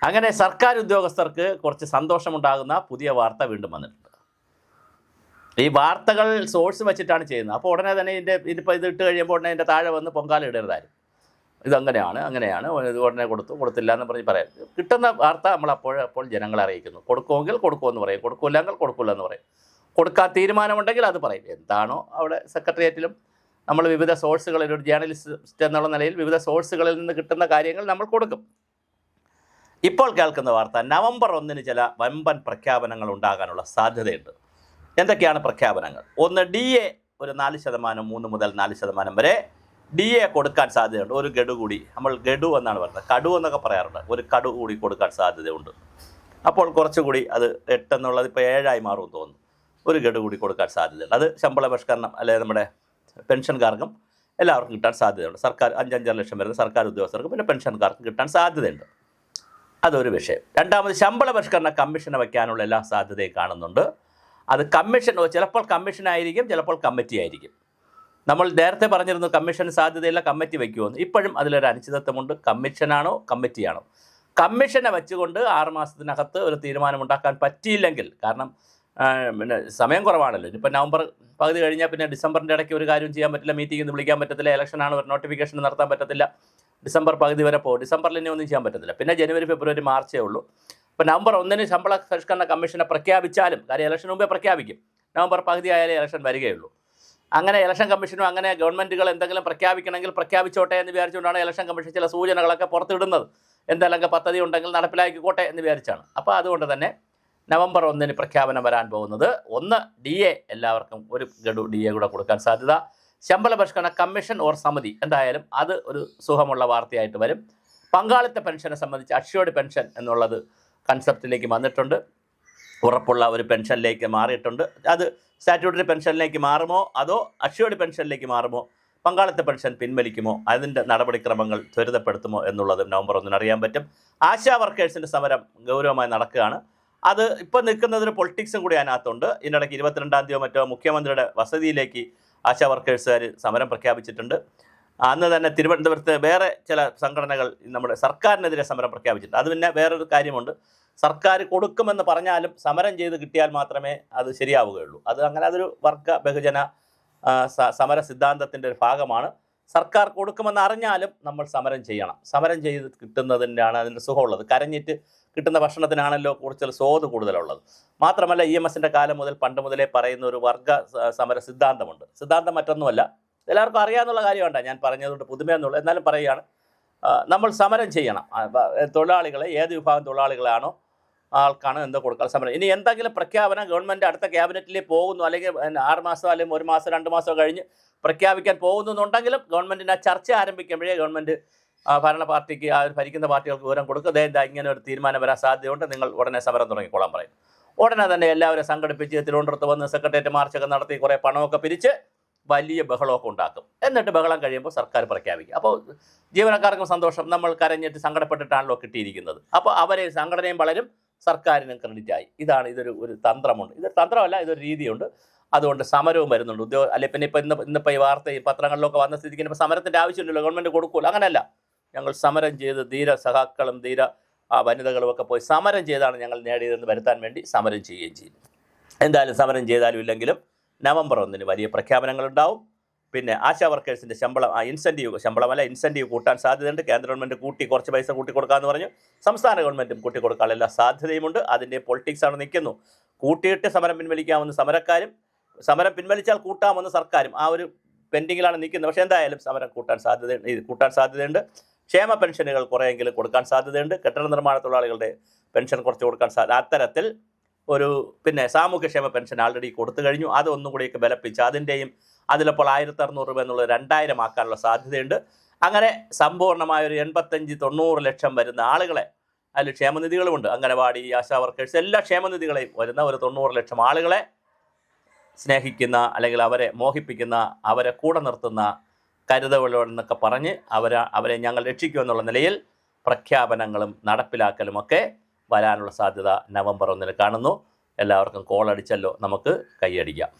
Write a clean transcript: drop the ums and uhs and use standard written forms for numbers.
അങ്ങനെ സർക്കാർ ഉദ്യോഗസ്ഥർക്ക് കുറച്ച് സന്തോഷമുണ്ടാകുന്ന പുതിയ വാർത്ത വീണ്ടും വന്നിട്ടുണ്ട്. ഈ വാർത്തകൾ സോഴ്സ് വെച്ചിട്ടാണ് ചെയ്യുന്നത്. അപ്പോൾ ഉടനെ തന്നെ ഇതിപ്പോൾ ഇത് ഇട്ട് കഴിയുമ്പോൾ ഉടനെ ഇതിൻ്റെ താഴെ വന്ന് പൊങ്കാല ഇടരുതായിരുന്നു. ഇതങ്ങനെയാണ് അങ്ങനെയാണ് ഇത് ഉടനെ കൊടുത്തില്ല എന്ന് പറഞ്ഞ് പറയാം. കിട്ടുന്ന വാർത്ത നമ്മൾ അപ്പോൾ ജനങ്ങളെ അറിയിക്കുന്നു. കൊടുക്കുമെങ്കിൽ കൊടുക്കുമെന്ന് പറയും, കൊടുക്കില്ലെങ്കിൽ കൊടുക്കില്ല എന്ന് പറയും. കൊടുക്കാൻ തീരുമാനമുണ്ടെങ്കിൽ അത് പറയും. എന്താണോ അവിടെ സെക്രട്ടേറിയറ്റിലും നമ്മൾ വിവിധ സോഴ്സുകളിൽ, ഒരു ജേർണലിസ്റ്റ് എന്നുള്ള നിലയിൽ വിവിധ സോഴ്സുകളിൽ നിന്ന് കിട്ടുന്ന കാര്യങ്ങൾ നമ്മൾ കൊടുക്കും. ഇപ്പോൾ കേൾക്കുന്ന വാർത്ത, നവംബർ 1 ചില വമ്പൻ പ്രഖ്യാപനങ്ങൾ ഉണ്ടാകാനുള്ള സാധ്യതയുണ്ട്. എന്തൊക്കെയാണ് പ്രഖ്യാപനങ്ങൾ? ഒന്ന്, DA ഒരു 4%, 3 മുതൽ 4% വരെ DA കൊടുക്കാൻ സാധ്യതയുണ്ട്. ഒരു ഗഡു കൂടി, നമ്മൾ ഗഡു എന്നാണ് പറയുന്നത്, കടു എന്നൊക്കെ പറയാറുണ്ട്, ഒരു കടു കൂടി കൊടുക്കാൻ സാധ്യതയുണ്ട്. അപ്പോൾ കുറച്ചുകൂടി അത് 8 എന്നുള്ളത് ഇപ്പോൾ 7 മാറുമെന്ന് തോന്നുന്നു. ഒരു ഗഡു കൂടി കൊടുക്കാൻ സാധ്യതയുണ്ട്. അത് ശമ്പള പരിഷ്കരണം അല്ലെങ്കിൽ നമ്മുടെ പെൻഷൻകാർക്കും എല്ലാവർക്കും കിട്ടാൻ സാധ്യതയുണ്ട്. സർക്കാർ 5-5 ലക്ഷം വരുന്ന സർക്കാർ ഉദ്യോഗസ്ഥർക്കും പിന്നെ പെൻഷൻകാർക്കും കിട്ടാൻ സാധ്യതയുണ്ട്. അതൊരു വിഷയം. രണ്ടാമത്, ശമ്പള പരിഷ്കരണ കമ്മീഷനെ വയ്ക്കാനുള്ള എല്ലാ സാധ്യതയും കാണുന്നുണ്ട്. അത് കമ്മീഷൻ, ചിലപ്പോൾ കമ്മീഷനായിരിക്കും, ചിലപ്പോൾ കമ്മിറ്റി ആയിരിക്കും. നമ്മൾ നേരത്തെ പറഞ്ഞിരുന്നു കമ്മീഷന് സാധ്യതയില്ല, കമ്മിറ്റി വയ്ക്കുമെന്ന്. ഇപ്പോഴും അതിലൊരു അനിശ്ചിതത്വമുണ്ട്. കമ്മീഷനാണോ കമ്മിറ്റിയാണോ? കമ്മീഷനെ വെച്ചുകൊണ്ട് 6 മാസത്തിനകത്ത് ഒരു തീരുമാനമുണ്ടാക്കാൻ പറ്റിയില്ലെങ്കിൽ, കാരണം പിന്നെ സമയം കുറവാണല്ലോ. ഇനിയിപ്പോൾ നവംബർ പകുതി കഴിഞ്ഞാൽ പിന്നെ ഡിസംബറിൻ്റെ ഇടയ്ക്ക് ഒരു കാര്യം ചെയ്യാൻ പറ്റില്ല, മീറ്റിംഗ് ഒന്നും വിളിക്കാൻ പറ്റത്തില്ല, ഇലക്ഷനാണ്, ഒരു നോട്ടിഫിക്കേഷൻ നടത്താൻ പറ്റത്തില്ല. ഡിസംബർ പകുതി വരെ പോകും. ഡിസംബറിൽ ഇനി ഒന്നും ചെയ്യാൻ പറ്റത്തില്ല. പിന്നെ ജനുവരി, ഫെബ്രുവരി, മാർച്ചേ ഉള്ളൂ. അപ്പോൾ നവംബർ 1 ശമ്പള പരിഷ്കരണ കമ്മീഷനെ പ്രഖ്യാപിച്ചാലും, കാര്യം ഇലക്ഷൻ മുമ്പേ പ്രഖ്യാപിക്കും, നവംബർ പകുതി ആയാലേ ഇലക്ഷൻ വരികയുള്ളൂ. അങ്ങനെ ഇലക്ഷൻ കമ്മീഷനും അങ്ങനെ ഗവൺമെൻറ്റുകൾ എന്തെങ്കിലും പ്രഖ്യാപിക്കണമെങ്കിൽ പ്രഖ്യാപിച്ചോട്ടെ എന്ന് വിചാരിച്ചുകൊണ്ടാണ് ഇലക്ഷൻ കമ്മീഷൻ ചില സൂചനകളൊക്കെ പുറത്തിടുന്നത്. എന്തെല്ലാം പദ്ധതി ഉണ്ടെങ്കിൽ നടപ്പിലാക്കിക്കോട്ടെ എന്ന് വിചാരിച്ചാണ്. അപ്പോൾ അതുകൊണ്ട് തന്നെ നവംബർ 1 പ്രഖ്യാപനം വരാൻ പോകുന്നത്, ഒന്ന്, DA എല്ലാവർക്കും ഒരു ഗഡു DA കൂടെ കൊടുക്കാൻ സാധ്യത. ശമ്പള പരിഷ്കരണ കമ്മീഷൻ ഓർ സമിതി, എന്തായാലും അത് ഒരു സുഖമുള്ള വാർത്തയായിട്ട് വരും. പങ്കാളിത്ത പെൻഷനെ സംബന്ധിച്ച് അഷ്വേർഡ് പെൻഷൻ എന്നുള്ളത് കൺസെപ്റ്റിലേക്ക് വന്നിട്ടുണ്ട്. ഉറപ്പുള്ള ഒരു പെൻഷനിലേക്ക് മാറിയിട്ടുണ്ട്. അത് സ്റ്റാറ്റ്യൂട്ടറി പെൻഷനിലേക്ക് മാറുമോ അതോ അഷ്വേർഡ് പെൻഷനിലേക്ക് മാറുമോ, പങ്കാളിത്ത പെൻഷൻ പിൻവലിക്കുമോ, അതിൻ്റെ നടപടിക്രമങ്ങൾ ത്വരിതപ്പെടുത്തുമോ എന്നുള്ളത് നവംബർ 1 അറിയാൻ പറ്റും. ആശാ വർക്കേഴ്സിൻ്റെ സമരം ഗൗരവമായി നടക്കുകയാണ്. അത് ഇപ്പോൾ നിൽക്കുന്നതിന് പൊളിറ്റിക്സും കൂടി അതിനകത്തുണ്ട്. ഇതിനിടയ്ക്ക് 22-ാം തീയതി മറ്റോ മുഖ്യമന്ത്രിയുടെ വസതിയിലേക്ക് ആശാ വർക്കേഴ്സുകാർ സമരം പ്രഖ്യാപിച്ചിട്ടുണ്ട്. അന്ന് തന്നെ തിരുവനന്തപുരത്ത് വേറെ ചില സംഘടനകൾ നമ്മുടെ സർക്കാരിനെതിരെ സമരം പ്രഖ്യാപിച്ചിട്ടുണ്ട്. അത് പിന്നെ വേറൊരു കാര്യമുണ്ട്, സർക്കാർ കൊടുക്കുമെന്ന് പറഞ്ഞാലും സമരം ചെയ്ത് കിട്ടിയാൽ മാത്രമേ അത് ശരിയാവുകയുള്ളൂ. അതൊരു വർഗ ബഹുജന സമര സിദ്ധാന്തത്തിൻ്റെ ഒരു ഭാഗമാണ്. സർക്കാർ കൊടുക്കുമെന്ന് അറിഞ്ഞാലും നമ്മൾ സമരം ചെയ്യണം. സമരം ചെയ്ത് കിട്ടുന്നതിൻ്റെയാണ് അതിൻ്റെ സുഖമുള്ളത്. കരഞ്ഞിട്ട് കിട്ടുന്ന ഭക്ഷണത്തിനാണല്ലോ കൂടുതൽ സ്വാദ് കൂടുതലുള്ളത്. മാത്രമല്ല, EMSൻ്റെ കാലം മുതൽ പണ്ട് മുതലേ പറയുന്ന ഒരു വർഗ സമര സിദ്ധാന്തമുണ്ട്. സിദ്ധാന്തം മറ്റൊന്നുമല്ല, എല്ലാവർക്കും അറിയാവുന്ന കാര്യമുണ്ട്, ഞാൻ പറഞ്ഞതുകൊണ്ട് പുതുമയെന്നുള്ളൂ, എന്നാലും പറയുകയാണ്. നമ്മൾ സമരം ചെയ്യണം. തൊഴിലാളികളെ, ഏത് വിഭാഗം തൊഴിലാളികളാണോ ആൾക്കാണ് എന്തോ കൊടുക്കാൻ സമരം. ഇനി എന്തെങ്കിലും പ്രഖ്യാപനം ഗവൺമെൻറ് അടുത്ത ക്യാബിനറ്റിലേക്ക് പോകുന്നു, അല്ലെങ്കിൽ 6 മാസം അല്ലെങ്കിൽ 1 മാസം 2 മാസം കഴിഞ്ഞ് പ്രഖ്യാപിക്കാൻ പോകുന്നുണ്ടെങ്കിലും ഗവൺമെൻറ്റിൻ്റെ ചർച്ച ആരംഭിക്കുമ്പോഴേ ഗവൺമെൻറ് ഭരണ പാർട്ടിക്ക്, ഭരിക്കുന്ന പാർട്ടികൾക്ക് വിവരം കൊടുക്കുക, ഇങ്ങനെ ഒരു തീരുമാനം വരാൻ സാധ്യതയുണ്ട്, നിങ്ങൾ ഉടനെ സമരം തുടങ്ങിക്കോളാൻ പറയും. ഉടനെ തന്നെ എല്ലാവരും സംഘടിപ്പിച്ച് തിരുവനന്തപുരത്ത് വന്ന് സെക്രട്ടേറിയറ്റ് മാർച്ചൊക്കെ നടത്തി കുറേ പണമൊക്കെ പിരിച്ച് വലിയ ബഹളമൊക്കെ ഉണ്ടാക്കും. എന്നിട്ട് ബഹളം കഴിയുമ്പോൾ സർക്കാർ പ്രഖ്യാപിക്കും. അപ്പോൾ ജീവനക്കാർക്കും സന്തോഷം, നമ്മൾ കരഞ്ഞിട്ട് സങ്കടപ്പെട്ടിട്ടാണല്ലോ കിട്ടിയിരിക്കുന്നത്. അപ്പോൾ അവരെ സംഘടനയും വളരും, സർക്കാരിനും ക്രെഡിറ്റായി. ഇതൊരു തന്ത്രമുണ്ട്. ഇതൊരു തന്ത്രമല്ല, ഇതൊരു രീതിയുണ്ട്. അതുകൊണ്ട് സമരവും വരുന്നുണ്ട്. അല്ലെങ്കിൽ പിന്നെ ഇന്നിപ്പോൾ ഈ വാർത്ത ഈ പത്രങ്ങളിലൊക്കെ വന്ന സ്ഥിതിക്ക് ഇപ്പോൾ സമരത്തിൻ്റെ ആവശ്യമില്ലല്ലോ, ഗവൺമെൻറ് കൊടുക്കുമല്ലോ. അങ്ങനെയല്ല, ഞങ്ങൾ സമരം ചെയ്ത് ധീര സഖാക്കളും ധീര വനിതകളും ഒക്കെ പോയി സമരം ചെയ്താണ് ഞങ്ങൾ നേടിയതെന്ന് വരുത്താൻ വേണ്ടി സമരം ചെയ്യുകയും ചെയ്യും. എന്തായാലും സമരം ചെയ്താലും ഇല്ലെങ്കിലും നവംബർ 1 വലിയ പ്രഖ്യാപനങ്ങളുണ്ടാവും. പിന്നെ ആശാ വർക്കേഴ്സിൻ്റെ ഇൻസെൻറ്റീവ് കൂട്ടാൻ സാധ്യതയുണ്ട്. കേന്ദ്ര ഗവൺമെൻറ് കുറച്ച് പൈസ കൂട്ടിക്കൊടുക്കാമെന്ന് പറഞ്ഞു. സംസ്ഥാന ഗവൺമെൻറ്റും കൂട്ടിക്കൊടുക്കാനുള്ള എല്ലാ സാധ്യതയുമുണ്ട്. അതിൻ്റെ പൊളിറ്റിക്സാണ് നിൽക്കുന്നു. കൂട്ടിയിട്ട് സമരം പിൻവലിക്കാമെന്ന് സമരക്കാരും, സമരം പിൻവലിച്ചാൽ കൂട്ടാമെന്ന് സർക്കാരും, ആ ഒരു പെൻഡിങ്ങിലാണ് നിൽക്കുന്നത്. പക്ഷേ എന്തായാലും സമരം കൂട്ടാൻ സാധ്യതയുണ്ട്. ക്ഷേമ പെൻഷനുകൾ കുറേയെങ്കിലും കൊടുക്കാൻ സാധ്യതയുണ്ട്. കെട്ടിട നിർമ്മാണ തൊഴിലാളികളുടെ പെൻഷൻ കുറച്ച് കൊടുക്കാൻ അത്തരത്തിൽ ഒരു പിന്നെ സാമൂഹ്യക്ഷേമ പെൻഷൻ ആൾറെഡി കൊടുത്തു കഴിഞ്ഞു. അതൊന്നും കൂടിയൊക്കെ ബലപ്പിച്ച് അതിലപ്പോൾ 1600 രൂപ എന്നുള്ളത് 2000 ആക്കാനുള്ള സാധ്യതയുണ്ട്. അങ്ങനെ സമ്പൂർണ്ണമായ ഒരു 85-90 ലക്ഷം വരുന്ന ആളുകളെ, അതിൽ ക്ഷേമനിധികളുമുണ്ട്, അംഗനവാടി, ആശാ വർക്കേഴ്സ്, എല്ലാ ക്ഷേമനിധികളെയും വരുന്ന ഒരു 90 ലക്ഷം ആളുകളെ സ്നേഹിക്കുന്ന, അല്ലെങ്കിൽ അവരെ മോഹിപ്പിക്കുന്ന, അവരെ കൂടെ നിർത്തുന്ന കരുതലുകളെന്നൊക്കെ പറഞ്ഞ് അവരെ ഞങ്ങൾ രക്ഷിക്കുമെന്നുള്ള നിലയിൽ പ്രഖ്യാപനങ്ങളും നടപ്പിലാക്കലുമൊക്കെ വരാനുള്ള സാധ്യത നവംബർ 1 കാണുന്നു. എല്ലാവർക്കും കോളടിച്ചല്ലോ, നമുക്ക് കൈയടിക്കാം.